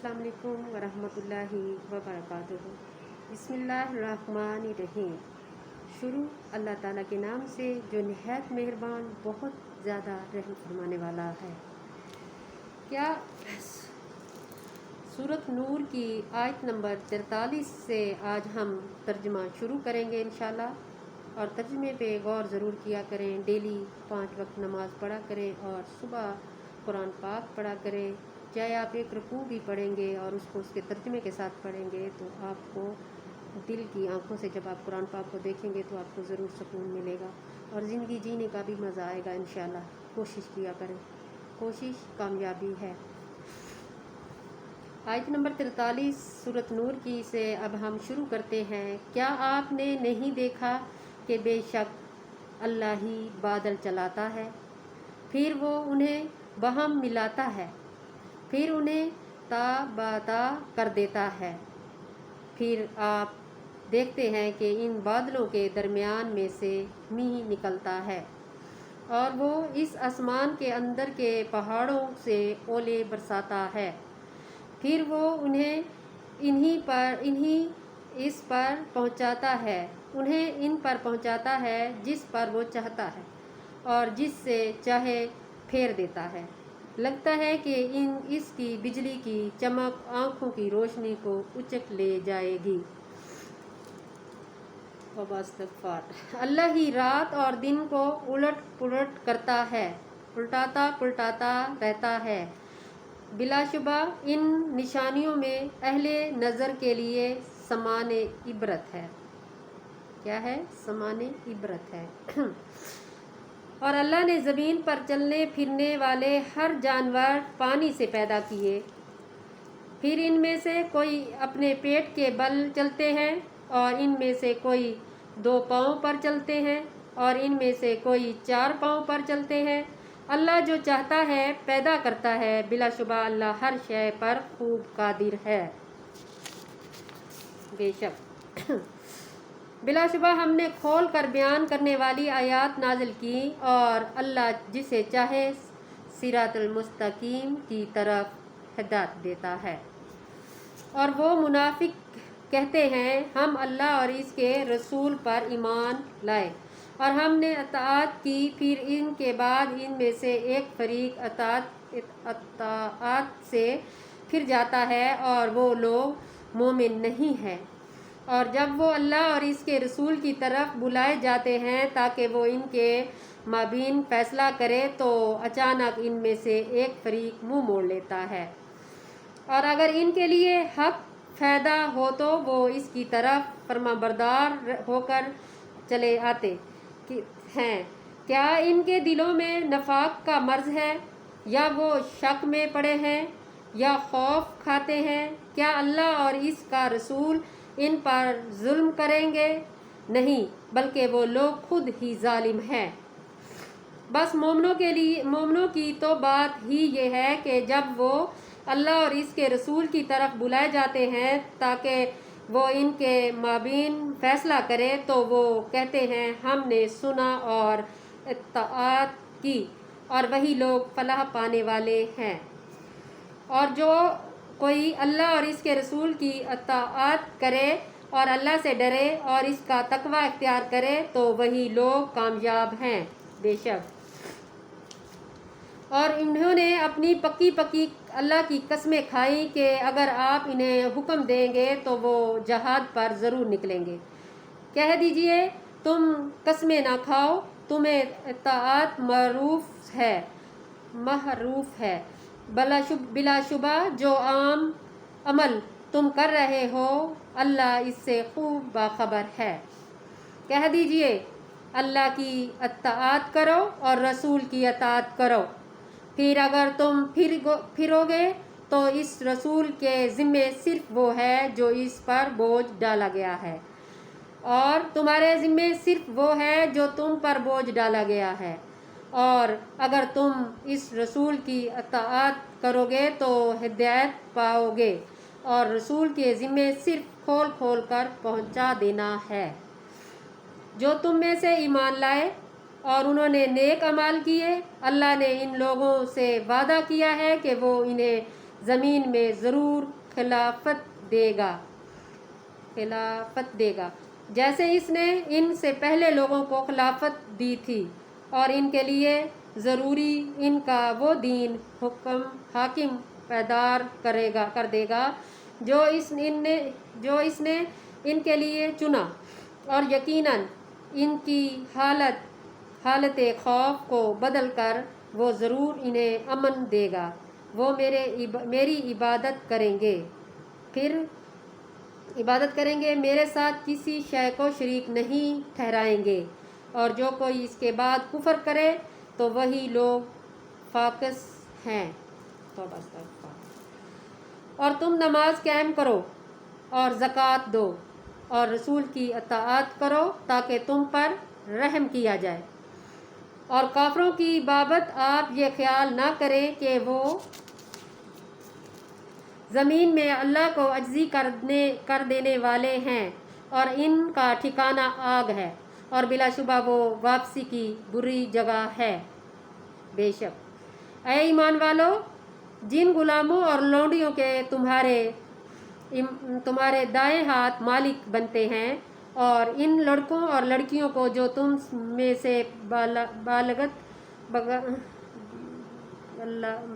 अस्सलाम वालेकुम वरहमतुल्लाहि वबरकातुहू। बिस्मिल्लाहिर्रहमानिर्रहीम। शुरू अल्लाह ताला के नाम से जो निहायत मेहरबान बहुत ज़्यादा रहम फरमाने वाला है। क्या सूरत नूर की आयत नंबर 43 से आज हम तर्जुमा शुरू करेंगे इंशाल्लाह। और तर्जुमे पे गौर ज़रूर किया करें। डेली 5 वक्त नमाज पढ़ा करें और सुबह कुरान पाक पढ़ा करें। चाहे आप एक रुकू भी पढ़ेंगे और उसको उसके तर्जुमे के साथ पढ़ेंगे तो आपको दिल की आंखों से जब आप कुरान पाक को देखेंगे तो आपको ज़रूर सुकून मिलेगा और ज़िंदगी जीने का भी मज़ा आएगा इंशाल्लाह। कोशिश किया करें, कोशिश कामयाबी है। आयत नंबर 43 सूरत नूर की से अब हम शुरू करते हैं। क्या आपने नहीं देखा कि बेशक अल्लाह ही बादल चलाता है, फिर वो उन्हें बहम मिलाता है, फिर उन्हें ताबाता कर देता है। फिर आप देखते हैं कि इन बादलों के दरमियान में से मींह निकलता है और वो इस आसमान के अंदर के पहाड़ों से ओले बरसाता है। फिर वो उन्हें इस पर पहुंचाता है, उन्हें इन पर पहुंचाता है जिस पर वो चाहता है और जिससे चाहे फेर देता है। लगता है कि इसकी बिजली की चमक आँखों की रोशनी को उचक ले जाएगी। अल्लाह ही रात और दिन को उलट पुलट करता है, उल्टाता पुलटाता रहता है। बिलाशुबा इन निशानियों में अहले नज़र के लिए समाने इबरत है। क्या है? समाने इबरत है। और अल्लाह ने ज़मीन पर चलने फिरने वाले हर जानवर पानी से पैदा किए। फिर इनमें से कोई अपने पेट के बल चलते हैं और इनमें से कोई 2 पाँव पर चलते हैं और इनमें से कोई 4 पाँव पर चलते हैं। अल्लाह जो चाहता है पैदा करता है। बिलाशुबा अल्लाह हर शय पर खूब कादिर है। बेशक बिलाशुबा हमने खोल कर बयान करने वाली आयात नाजिल की और अल्लाह जिसे चाहे सिरातुल मुस्तकीम की तरफ हिदायत देता है। और वो मुनाफिक कहते हैं हम अल्लाह और इसके रसूल पर ईमान लाए और हमने अताअत की। फिर इनके बाद इनमें से एक फरीक अताअत से फिर जाता है और वो लोग मोमिन नहीं हैं। और जब वो अल्लाह और इसके रसूल की तरफ बुलाए जाते हैं ताकि वो इनके माबीन फैसला करे तो अचानक इनमें से एक फरीक मुंह मोड़ लेता है। और अगर इनके लिए हक फ़ायदा हो तो वो इसकी तरफ फरमाबरदार होकर चले आते हैं। क्या इनके दिलों में नफाक का मर्ज है या वो शक में पड़े हैं या खौफ खाते हैं? क्या अल्लाह और इसका रसूल इन पर जुल्म करेंगे? नहीं, बल्कि वो लोग खुद ही जालिम हैं। बस मोमनों की तो बात ही ये है कि जब वो अल्लाह और इसके रसूल की तरफ बुलाए जाते हैं ताकि वो इनके माबीन फैसला करे तो वो कहते हैं हमने सुना और इत्ताअत की और वही लोग फलाह पाने वाले हैं। और जो कोई अल्लाह और इसके रसूल की इत्ताअत करे और अल्लाह से डरे और इसका तकवा इख्तियार करे तो वही लोग कामयाब हैं। बेशक और इन्होंने अपनी पक्की अल्लाह की कस्में खाई कि अगर आप इन्हें हुक्म देंगे तो वो जहाद पर ज़रूर निकलेंगे। कह दीजिए तुम कस्में ना खाओ, तुम्हें इत्ताअत महरूफ है। बिलाशुबा जो आम अमल तुम कर रहे हो अल्लाह इससे खूब बाखबर है। कह दीजिए अल्लाह की इत्ताअत करो और रसूल की इत्ताअत करो। फिर अगर तुम फिरोगे तो इस रसूल के ज़िम्मे सिर्फ वो है जो इस पर बोझ डाला गया है और तुम्हारे ज़िम्मे सिर्फ वो है जो तुम पर बोझ डाला गया है। और अगर तुम इस रसूल की इत्ताअत करोगे तो हिदायत पाओगे और रसूल के ज़िम्मे सिर्फ खोल कर पहुंचा देना है। जो तुम में से ईमान लाए और उन्होंने नेक अमाल किए, अल्लाह ने इन लोगों से वादा किया है कि वो इन्हें زمین میں ضرور خلافت دے گا جیسے اس نے ان سے پہلے لوگوں کو خلافت دی تھی، اور ان کے لیے ضروری ان کا وہ دین حاکم پائیدار کر دے گا جو اس نے ان کے لیے چنا، اور یقیناً ان کی حالت خوف کو بدل کر وہ ضرور انہیں امن دے گا۔ وہ میری عبادت کریں گے، میرے ساتھ کسی شے کو شریک نہیں ٹھہرائیں گے، اور جو کوئی اس کے بعد کفر کرے تو وہی لوگ فاسق ہیں۔ اور تم نماز قائم کرو اور زکوٰۃ دو اور رسول کی اطاعت کرو تاکہ تم پر رحم کیا جائے، اور کافروں کی بابت آپ یہ خیال نہ کریں کہ وہ زمین میں اللہ کو عاجزی کر دینے والے ہیں، اور ان کا ٹھکانہ آگ ہے، اور بلا شبہ وہ واپسی کی بری جگہ ہے۔ بے شک اے ایمان والو، جن غلاموں اور لونڈیوں کے تمہارے دائیں ہاتھ مالک بنتے ہیں، اور ان لڑکوں اور لڑکیوں کو جو تم میں سے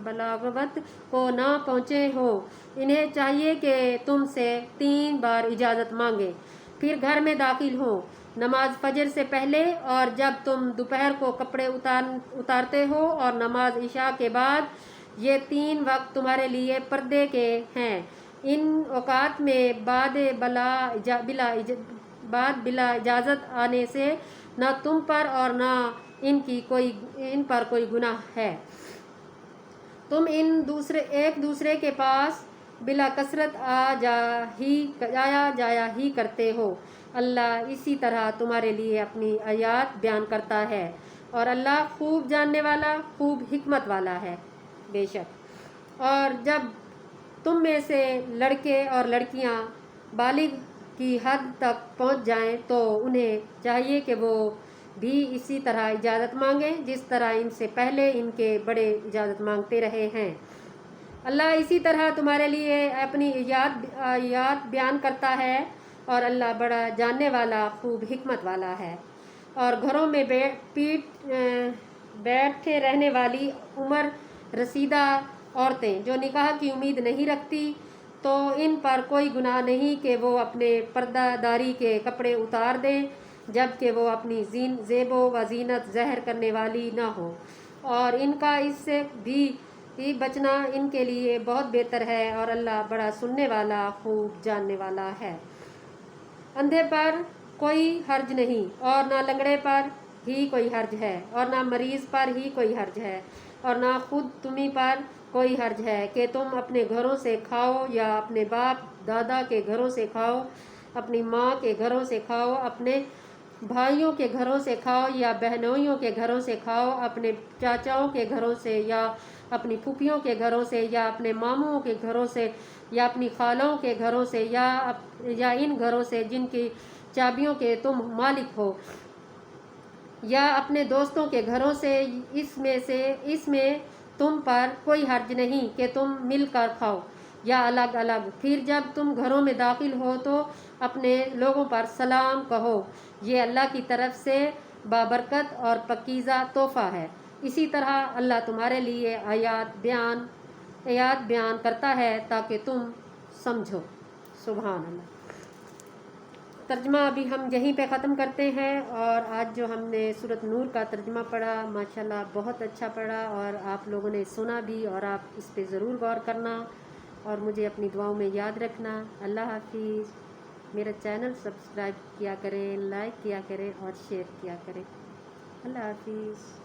بلاغت کو نہ پہنچے ہو، انہیں چاہیے کہ تم سے 3 بار اجازت مانگیں، پھر گھر میں داخل ہوں، نماز فجر سے پہلے، اور جب تم دوپہر کو کپڑے اتارتے ہو، اور نماز عشاء کے بعد۔ یہ 3 وقت تمہارے لیے پردے کے ہیں۔ ان اوقات میں بعد بلا اجازت آنے سے نہ تم پر اور نہ ان پر کوئی گناہ ہے۔ تم ایک دوسرے کے پاس بلا کثرت جایا ہی کرتے ہو۔ اللہ اسی طرح تمہارے لیے اپنی آیات بیان کرتا ہے، اور اللہ خوب جاننے والا، خوب حکمت والا ہے۔ بے شک اور جب تم میں سے لڑکے اور لڑکیاں بالغ کی حد تک پہنچ جائیں تو انہیں چاہیے کہ وہ بھی اسی طرح اجازت مانگیں جس طرح ان سے پہلے ان کے بڑے اجازت مانگتے رہے ہیں۔ اللہ اسی طرح تمہارے لیے اپنی آیات بیان کرتا ہے، اور اللہ بڑا جاننے والا، خوب حکمت والا ہے۔ اور گھروں میں بیٹھے رہنے والی عمر رسیدہ عورتیں جو نکاح کی امید نہیں رکھتی، تو ان پر کوئی گناہ نہیں کہ وہ اپنے پردہ داری کے کپڑے اتار دیں جبکہ وہ اپنی زیب و زینت ظاہر کرنے والی نہ ہو، اور ان کا اس سے بھی بچنا ان کے لیے بہت بہتر ہے، اور اللہ بڑا سننے والا، خوب جاننے والا ہے۔ اندھے پر کوئی حرج نہیں، اور نہ لنگڑے پر ہی کوئی حرج ہے، اور نہ مریض پر ہی کوئی حرج ہے، اور نہ خود تمہیں پر کوئی حرج ہے کہ تم اپنے گھروں سے کھاؤ یا اپنے باپ دادا کے گھروں سے کھاؤ، اپنی ماں کے گھروں سے کھاؤ، اپنے بھائیوں کے گھروں سے کھاؤ یا بہنوئیوں کے گھروں سے کھاؤ، اپنے چاچاؤں کے گھروں سے یا اپنی پھوپھیوں کے گھروں سے یا اپنے ماموں کے گھروں سے یا اپنی خالوں کے گھروں سے یا ان گھروں سے جن کی چابیوں کے تم مالک ہو، یا اپنے دوستوں کے گھروں سے۔ اس میں تم پر کوئی حرج نہیں کہ تم مل کر کھاؤ یا الگ الگ۔ پھر جب تم گھروں میں داخل ہو تو اپنے لوگوں پر سلام کہو، یہ اللہ کی طرف سے بابرکت اور پاکیزہ تحفہ ہے۔ اسی طرح اللہ تمہارے لیے آیات بیان کرتا ہے تاکہ تم سمجھو۔ سبحان اللہ۔ ترجمہ ابھی ہم یہیں پہ ختم کرتے ہیں، اور آج جو ہم نے سورۃ نور کا ترجمہ پڑھا ماشاءاللہ بہت اچھا پڑھا، اور آپ لوگوں نے سنا بھی، اور آپ اس پہ ضرور غور کرنا اور مجھے اپنی دعاؤں میں یاد رکھنا۔ اللہ حافظ۔ میرا چینل سبسکرائب کیا کریں، لائک کیا کریں اور شیئر کیا کریں۔ اللہ حافظ۔